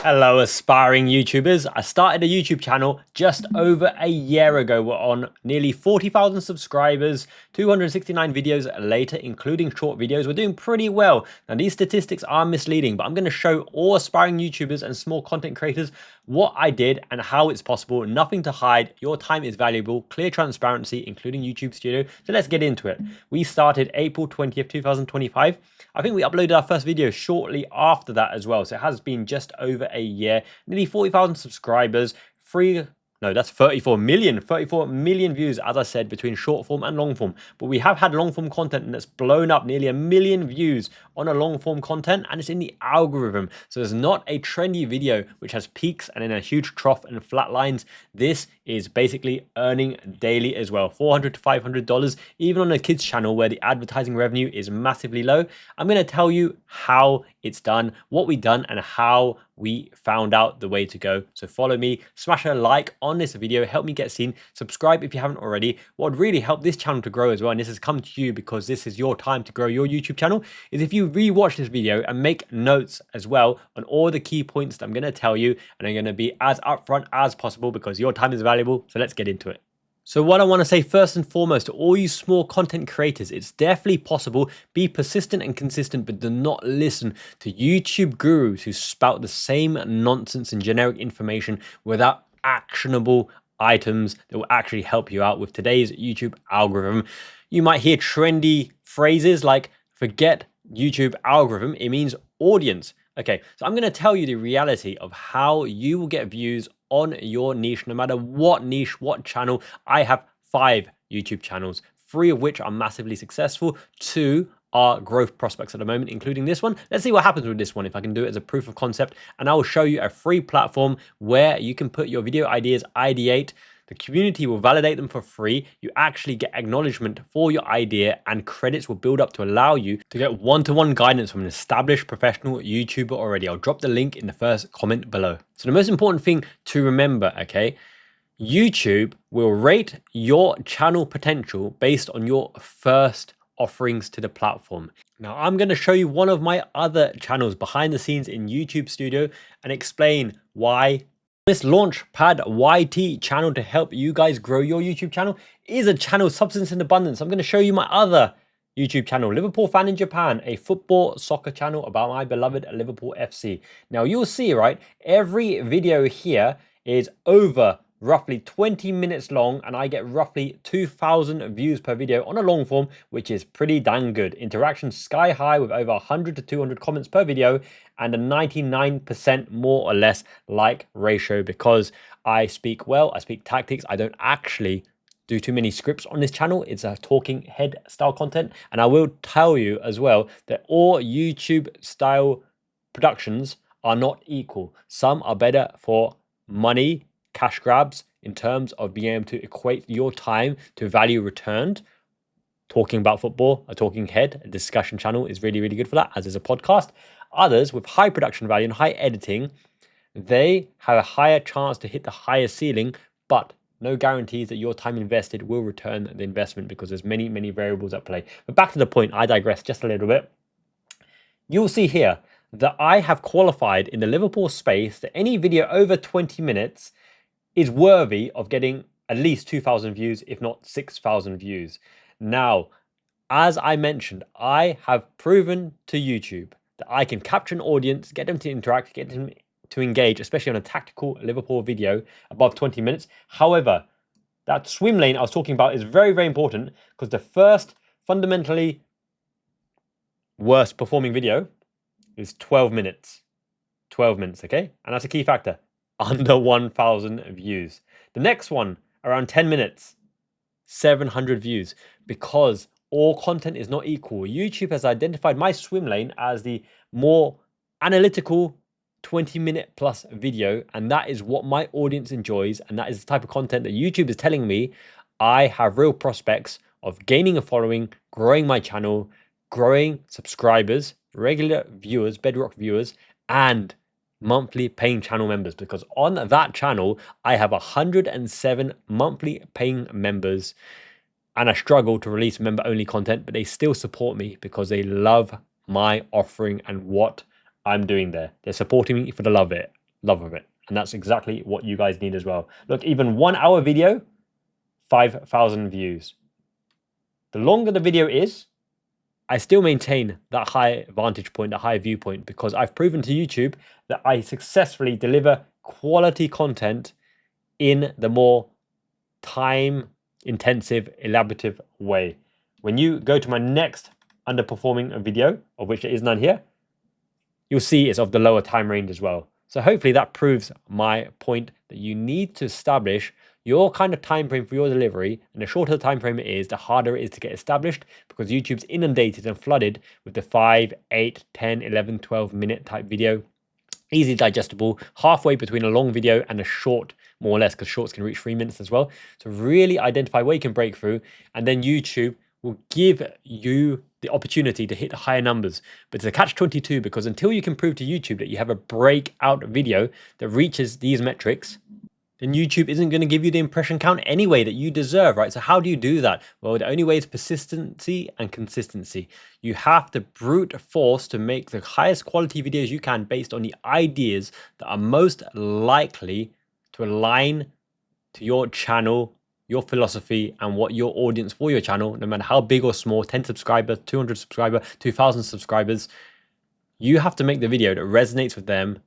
Hello aspiring YouTubers. I started a YouTube channel just over a year ago. We're on nearly 40,000 subscribers, 269 videos later, including short videos. We're doing pretty well. Now these statistics are misleading, but I'm going to show all aspiring YouTubers and small content creators what I did and how it's possible. Nothing to hide. Your time is valuable. Clear transparency, including YouTube Studio. So let's get into it. We started April 20th, 2025. I think we uploaded our first video shortly after that as well. So it has been just over a year, nearly 40,000 subscribers, that's 34 million views, as I said, between short form and long form. But we have had long form content that's blown up nearly 1 million views on a long form content, and it's in the algorithm. So there's not a trendy video which has peaks and then a huge trough and flat lines. This is basically earning daily as well, $400 to $500, even on a kids channel where the advertising revenue is massively low. I'm going to tell you how it's done, what we've done, and how we found out the way to go. So follow me, smash a like on this video, help me get seen, subscribe if you haven't already. What would really help this channel to grow as well, and this has come to you because this is your time to grow your YouTube channel, is if you rewatch this video and make notes as well on all the key points that I'm going to tell you, and I'm going to be as upfront as possible because your time is valuable. So let's get into it. So what I want to say first and foremost to all you small content creators, it's definitely possible. Be persistent and consistent, but do not listen to YouTube gurus who spout the same nonsense and generic information without actionable items that will actually help you out with today's YouTube algorithm. You might hear trendy phrases like forget YouTube algorithm, it means audience. Okay, so I'm going to tell you the reality of how you will get views on your niche, no matter what niche, what channel. I have 5 YouTube channels, 3 of which are massively successful, 2 are growth prospects at the moment, including this one. Let's see what happens with this one, if I can do it as a proof of concept. And I will show you a free platform where you can put your video ideas, ideate. The community will validate them for free. You actually get acknowledgement for your idea, and credits will build up to allow you to get one-to-one guidance from an established professional YouTuber already. I'll drop the link in the first comment below. So the most important thing to remember, okay, YouTube will rate your channel potential based on your first offerings to the platform. Now, I'm going to show you one of my other channels behind the scenes in YouTube Studio and explain why this Launchpad YT channel to help you guys grow your YouTube channel is a channel substance in abundance. I'm going to show you my other YouTube channel, Liverpool Fan in Japan, a football soccer channel about my beloved Liverpool FC. Now you'll see, right, every video here is over roughly 20 minutes long, and I get roughly 2,000 views per video on a long form, which is pretty dang good. Interaction sky high with over 100 to 200 comments per video and a 99% more or less like ratio, because I speak well, I speak tactics. I don't actually do too many scripts on this channel. It's a talking head style content. And I will tell you as well that all YouTube style productions are not equal. Some are better for money, cash grabs, in terms of being able to equate your time to value returned. Talking about football, a talking head, a discussion channel is really, really good for that, as is a podcast. Others with high production value and high editing, they have a higher chance to hit the higher ceiling, but no guarantees that your time invested will return the investment, because there's many, many variables at play. But back to the point, I digress just a little bit. You'll see here that I have qualified in the Liverpool space that any video over 20 minutes is worthy of getting at least 2,000 views, if not 6,000 views. Now, as I mentioned, I have proven to YouTube that I can capture an audience, get them to interact, get them to engage, especially on a tactical Liverpool video above 20 minutes. However, that swim lane I was talking about is very, very important, because the first fundamentally worst performing video is 12 minutes. 12 minutes, okay? And that's a key factor. Under 1,000 views. The next one, around 10 minutes, 700 views, because all content is not equal. YouTube has identified my swim lane as the more analytical 20-minute plus video, and that is what my audience enjoys, and that is the type of content that YouTube is telling me I have real prospects of gaining a following, growing my channel, growing subscribers, regular viewers, bedrock viewers, and monthly paying channel members, because on that channel I have 107 monthly paying members, and I struggle to release member only content, but they still support me because they love my offering and what I'm doing there. They're supporting me for the love of it. love of it. And that's exactly what you guys need as well. Look, even 1 hour video, 5,000 views. The longer the video is, I still maintain that high vantage point, that high viewpoint, because I've proven to YouTube that I successfully deliver quality content in the more time intensive, elaborative way. When you go to my next underperforming video, of which there is none here, you'll see it's of the lower time range as well. So hopefully that proves my point that you need to establish your kind of time frame for your delivery, and the shorter the time frame it is, the harder it is to get established, because YouTube's inundated and flooded with the 5, 8, 10, 11, 12 minute type video. Easily digestible, halfway between a long video and a short, more or less, because shorts can reach 3 minutes as well. So really identify where you can break through, and then YouTube will give you the opportunity to hit higher numbers. But it's a catch-22, because until you can prove to YouTube that you have a breakout video that reaches these metrics, then YouTube isn't going to give you the impression count anyway that you deserve, right? So how do you do that? Well, the only way is persistency and consistency. You have to brute force to make the highest quality videos you can based on the ideas that are most likely to align to your channel, your philosophy, and what your audience for your channel, no matter how big or small, 10 subscribers, 200 subscribers, 2,000 subscribers, you have to make the video that resonates with them,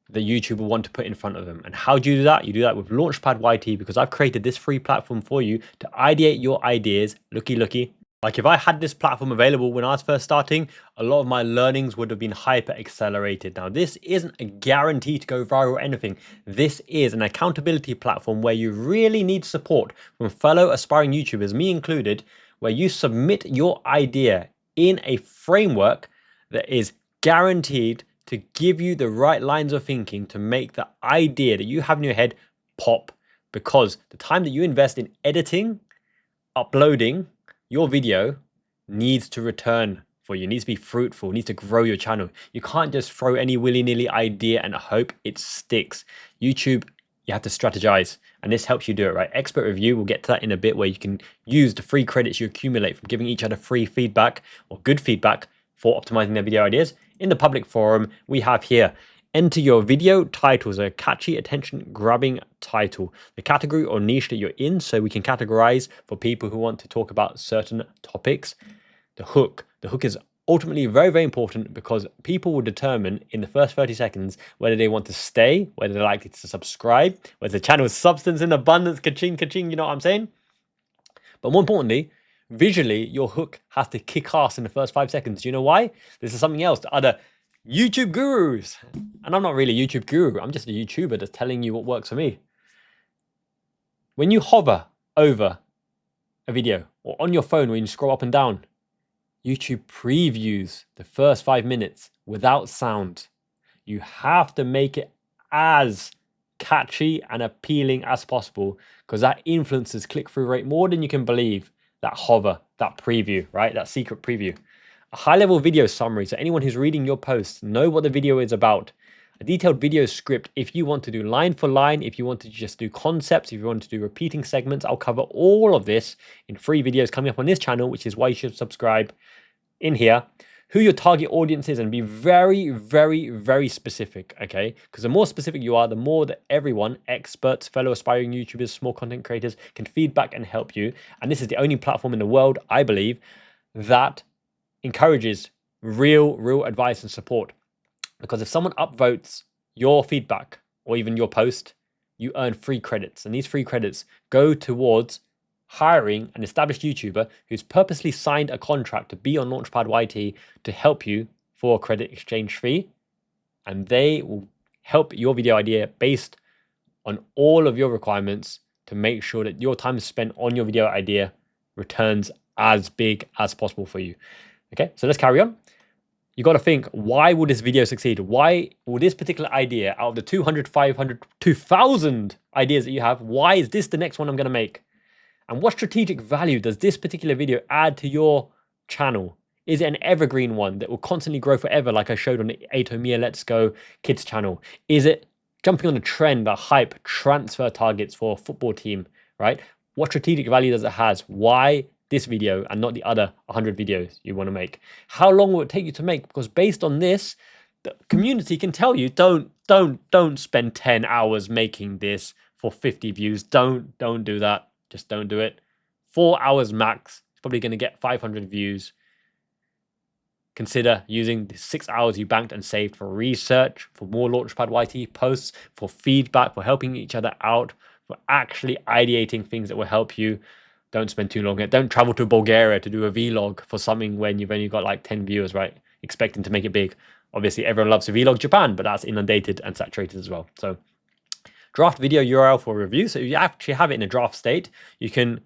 that YouTube will want to put in front of them. And how do you do that? You do that with Launchpad YT, because I've created this free platform for you to ideate your ideas. Looky. Like if I had this platform available when I was first starting, a lot of my learnings would have been hyper accelerated. Now, this isn't a guarantee to go viral or anything. This is an accountability platform where you really need support from fellow aspiring YouTubers, me included, where you submit your idea in a framework that is guaranteed to give you the right lines of thinking to make the idea that you have in your head pop. Because the time that you invest in editing, uploading your video needs to return for you, needs to be fruitful, needs to grow your channel. You can't just throw any willy-nilly idea and hope it sticks. YouTube, you have to strategize, and this helps you do it, right? Expert review, we'll get to that in a bit, where you can use the free credits you accumulate from giving each other free feedback or good feedback for optimizing their video ideas. In the public forum, we have here, enter your video titles, a catchy, attention-grabbing title, the category or niche that you're in, so we can categorize for people who want to talk about certain topics. The hook is ultimately very, very important, because people will determine in the first 30 seconds whether they want to stay, whether they're likely to subscribe, whether the channel is substance in abundance, ka-ching, ka-ching, you know what I'm saying? But more importantly, visually, your hook has to kick ass in the first 5 seconds. Do you know why? This is something else to other YouTube gurus. And I'm not really a YouTube guru. I'm just a YouTuber that's telling you what works for me. When you hover over a video or on your phone when you scroll up and down, YouTube previews the first 5 minutes without sound. You have to make it as catchy and appealing as possible, because that influences click-through rate more than you can believe. That hover, that preview, right? That secret preview. A high-level video summary, so anyone who's reading your posts know what the video is about. A detailed video script, if you want to do line for line, if you want to just do concepts, if you want to do repeating segments, I'll cover all of this in free videos coming up on this channel, which is why you should subscribe in here. Who your target audience is, and be very, very, very specific, okay? Because the more specific you are, the more that everyone, experts, fellow aspiring YouTubers, small content creators, can feedback and help you. And this is the only platform in the world, I believe, that encourages real advice and support. Because if someone upvotes your feedback or even your post, you earn free credits. And these free credits go towards hiring an established YouTuber who's purposely signed a contract to be on Launchpad YT to help you for a credit exchange fee. And they will help your video idea based on all of your requirements to make sure that your time spent on your video idea returns as big as possible for you. Okay, so let's carry on. You got to think, why will this video succeed? Why will this particular idea, out of the 200, 500, 2,000 ideas that you have, why is this the next one I'm going to make? And what strategic value does this particular video add to your channel? Is it an evergreen one that will constantly grow forever, like I showed on the Atomiya Let's Go Kids channel? Is it jumping on a trend, a hype, transfer targets for a football team, right? What strategic value does it have? Why this video and not the other 100 videos you want to make? How long will it take you to make? Because based on this, the community can tell you, don't spend 10 hours making this for 50 views. Don't do that. Just don't do it. 4 hours max. It's probably going to get 500 views. Consider using the 6 hours you banked and saved for research, for more Launchpad YT posts, for feedback, for helping each other out, for actually ideating things that will help you. Don't spend too long. Don't travel to Bulgaria to do a vlog for something when you've only got like 10 viewers, right? Expecting to make it big. Obviously, everyone loves to vlog Japan, but that's inundated and saturated as well. So draft video URL for review. So if you actually have it in a draft state, you can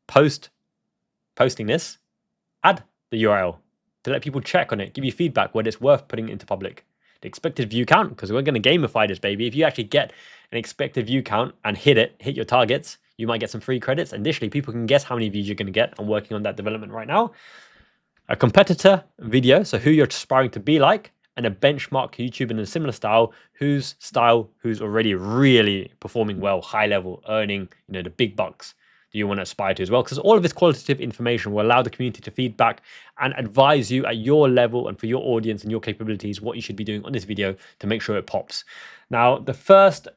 posting this, add the URL to let people check on it, give you feedback whether it's worth putting it into public. The expected view count, because we're going to gamify this, baby. If you actually get an expected view count and hit your targets, you might get some free credits. Additionally, people can guess how many views you're going to get. I'm working on that development right now. A competitor video, so who you're aspiring to be like, and a benchmark YouTube in a similar style, who's already really performing well, high level, earning the big bucks. Do you want to aspire to as well? Because all of this qualitative information will allow the community to feedback and advise you at your level and for your audience and your capabilities what you should be doing on this video to make sure it pops. Now, the first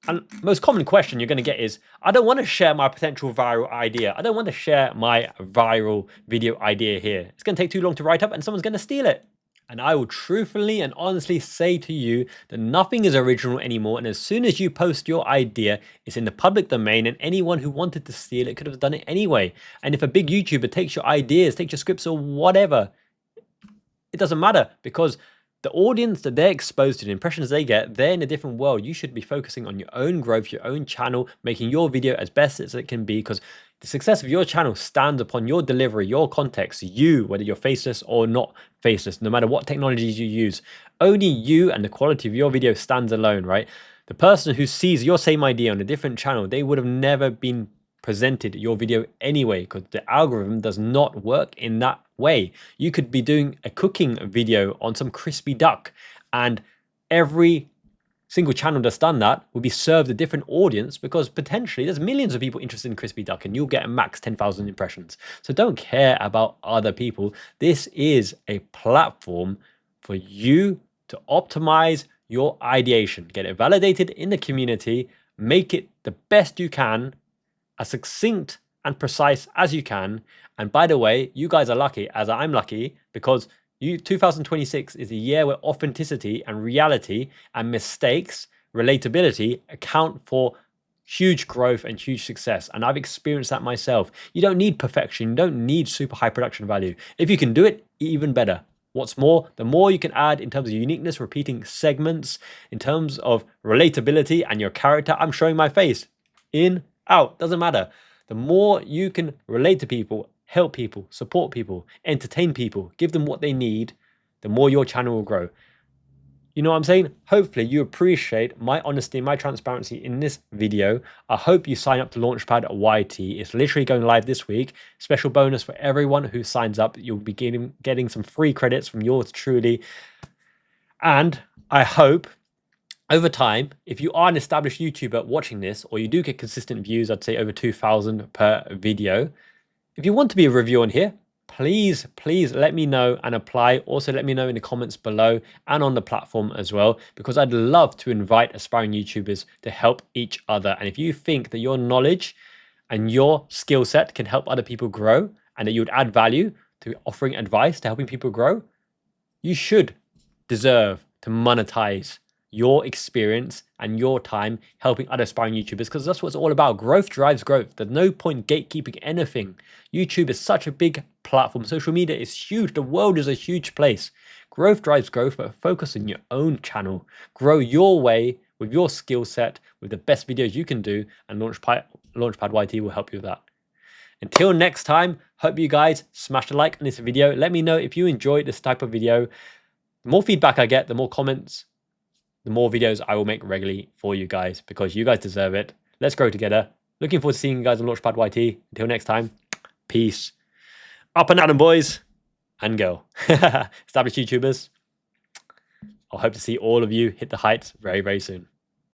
and most common question you're going to get is, I don't want to share my potential viral idea. I don't want to share my viral video idea here. It's going to take too long to write up and someone's going to steal it. And I will truthfully and honestly say to you that nothing is original anymore. And as soon as you post your idea, it's in the public domain, and anyone who wanted to steal it could have done it anyway. And if a big YouTuber takes your ideas, takes your scripts or whatever, it doesn't matter, because the audience that they're exposed to, the impressions they get, they're in a different world. You should be focusing on your own growth, your own channel, making your video as best as it can be, because the success of your channel stands upon your delivery, your context, you, whether you're faceless or not faceless, no matter what technologies you use. Only you and the quality of your video stands alone, right? The person who sees your same idea on a different channel, they would have never been presented your video anyway, because the algorithm does not work in that way. You could be doing a cooking video on some crispy duck, and every single channel that's done that will be served a different audience, because potentially there's millions of people interested in crispy duck and you'll get a max 10,000 impressions. So don't care about other people. This is a platform for you to optimize your ideation, get it validated in the community, make it the best you can, as succinct and precise as you can. And by the way, you guys are lucky, as I'm lucky, because 2026 is a year where authenticity and reality and mistakes, relatability account for huge growth and huge success. And I've experienced that myself. You don't need perfection. You don't need super high production value. If you can do it, even better. What's more, the more you can add in terms of uniqueness, repeating segments, in terms of relatability and your character. I'm showing my face in, out, doesn't matter. The more you can relate to people, help people, support people, entertain people, give them what they need, the more your channel will grow. You know what I'm saying? Hopefully you appreciate my honesty, my transparency in this video. I hope you sign up to Launchpad YT. It's literally going live this week. Special bonus for everyone who signs up. You'll be getting some free credits from yours truly. And I hope over time, if you are an established YouTuber watching this, or you do get consistent views, I'd say over 2,000 per video, if you want to be a review on here, please let me know and apply. Also, let me know in the comments below and on the platform as well, because I'd love to invite aspiring YouTubers to help each other. And if you think that your knowledge and your skill set can help other people grow, and that you would add value to offering advice to helping people grow, you should deserve to monetize your experience and your time helping other aspiring YouTubers, because that's what it's all about. Growth drives growth. There's no point gatekeeping anything. YouTube is such a big platform. Social media is huge. The world is a huge place. Growth drives growth, but focus on your own channel. Grow your way with your skill set, with the best videos you can do, and Launchpad YT will help you with that. Until next time, hope you guys smash a like on this video. Let me know if you enjoyed this type of video. The more feedback I get, the more comments, the more videos I will make regularly for you guys, because you guys deserve it. Let's grow together. Looking forward to seeing you guys on Launchpad YT. Until next time, peace. Up and at 'em, boys and girl. Established YouTubers. I hope to see all of you hit the heights very, very soon.